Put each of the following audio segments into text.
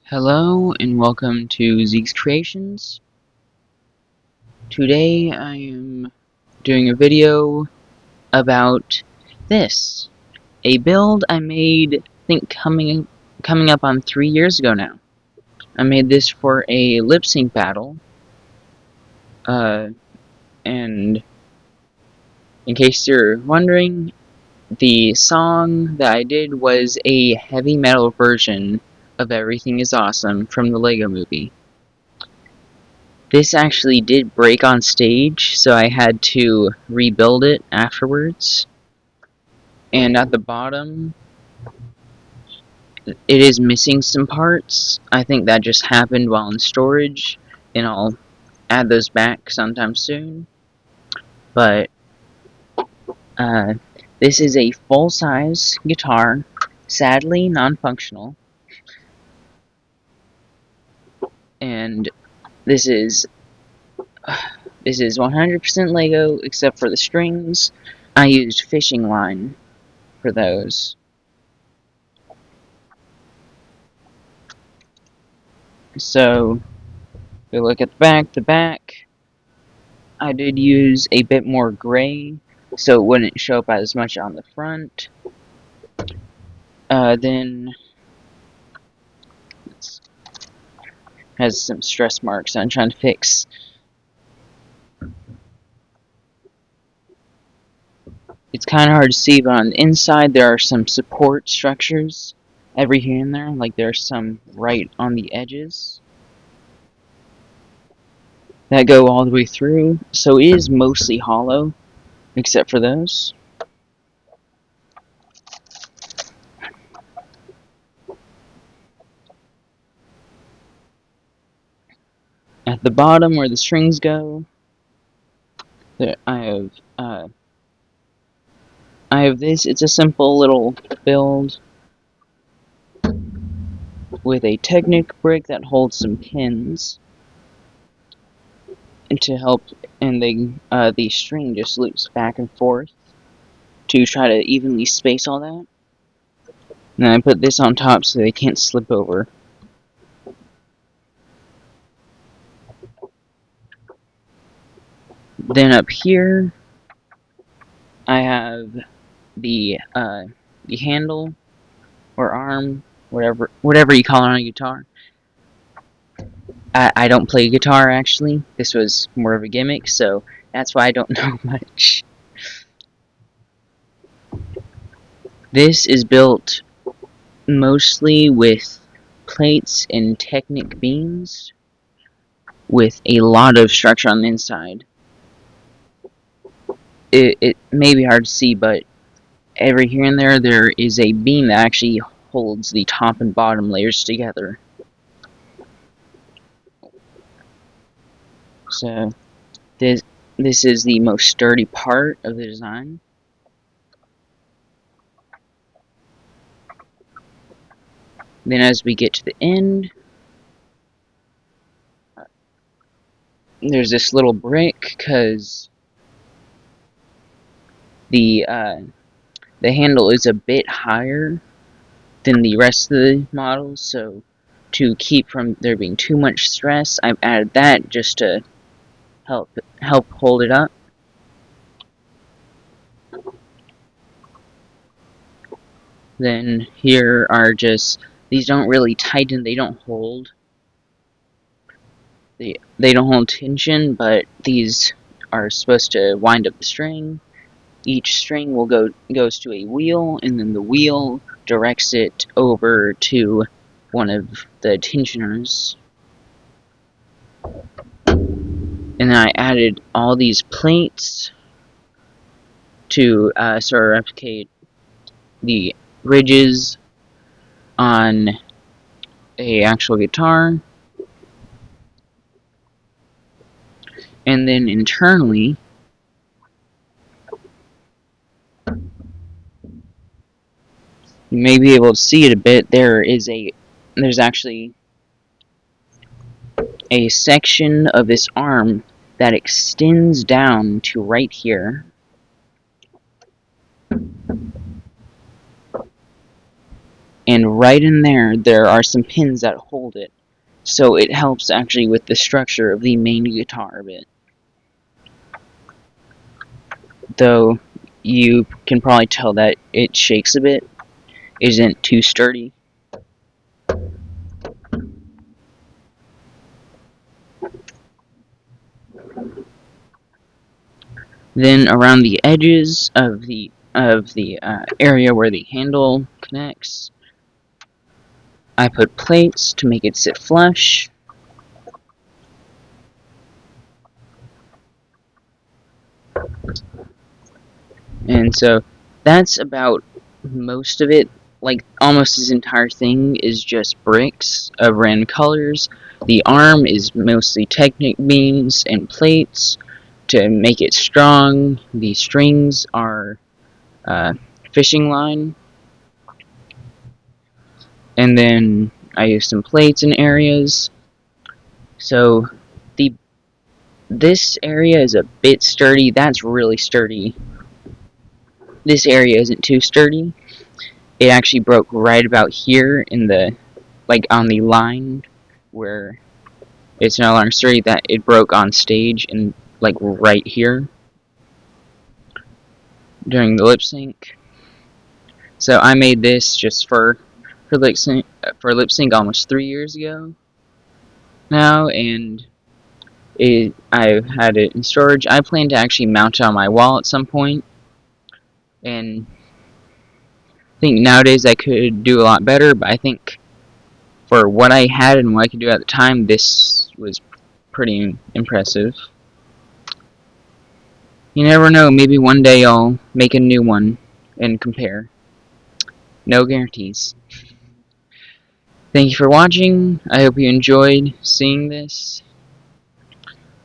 Hello and welcome to Zeke's Creations. Today I am doing a video about this. A build I made, I think coming up on 3 years ago now. I made this for a lip sync battle. And in case you're wondering, the song that I did was a heavy metal version of Everything Is Awesome from the Lego Movie. This actually did break on stage, so I had to rebuild it afterwards. And at the bottom, it is missing some parts. I think that just happened while in storage, and I'll add those back sometime soon. But this is a full-size guitar, sadly non-functional. And this is 100% Lego except for the strings. I used fishing line for those. So, if we look at the back, I did use a bit more gray, so it wouldn't show up as much on the front. Then, it has some stress marks I'm trying to fix. It's kind of hard to see, but on the inside there are some support structures every here and there, like there's some right on the edges that go all the way through, so it is mostly hollow, except for those. At the bottom where the strings go, there I have this. It's a simple little build with a Technic brick that holds some pins and to help, and the string just loops back and forth to try to evenly space all that. And then I put this on top so they can't slip over. Then up here, I have the handle or arm, whatever you call it on a guitar. I don't play guitar actually. This was more of a gimmick, so that's why I don't know much. This is built mostly with plates and Technic beams with a lot of structure on the inside. It may be hard to see, but every here and there is a beam that actually holds the top and bottom layers together. So this is the most sturdy part of the design. Then as we get to the end, there's this little brick because the handle is a bit higher than the rest of the models, so to keep from there being too much stress, I've added that just to help hold it up. Then here are just, these don't really tighten, they don't hold. They don't hold tension, but these are supposed to wind up the string. Each string goes to a wheel, and then the wheel directs it over to one of the tensioners. And then I added all these plates to sort of replicate the ridges on a actual guitar. And then internally, you may be able to see it a bit. There's actually a section of this arm that extends down to right here. and right in there are some pins that hold it, so it helps actually with the structure of the main guitar a bit. Though you can probably tell that it shakes a bit, isn't too sturdy. Then around the edges of the area where the handle connects, I put plates to make it sit flush. And so that's about most of it. Like, almost this entire thing is just bricks of random colors. The arm is mostly Technic beams and plates to make it strong. The strings are fishing line. And then I use some plates in areas. So this area is a bit sturdy. That's really sturdy. This area isn't too sturdy. It actually broke right about here in the, like, on the line where it's no longer sturdy, that it broke on stage and, like, right here during the lip sync. So I made this just for lip sync almost 3 years ago now, and I've had it in storage. I plan to actually mount it on my wall at some point, and I think nowadays I could do a lot better, but I think for what I had and what I could do at the time, this was pretty impressive. You never know, maybe one day I'll make a new one and compare. No guarantees. Thank you for watching. I hope you enjoyed seeing this.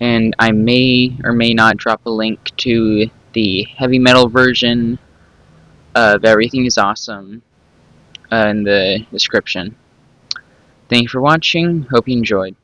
And I may or may not drop a link to the heavy metal version of Everything is Awesome in the description. Thank you for watching. Hope you enjoyed.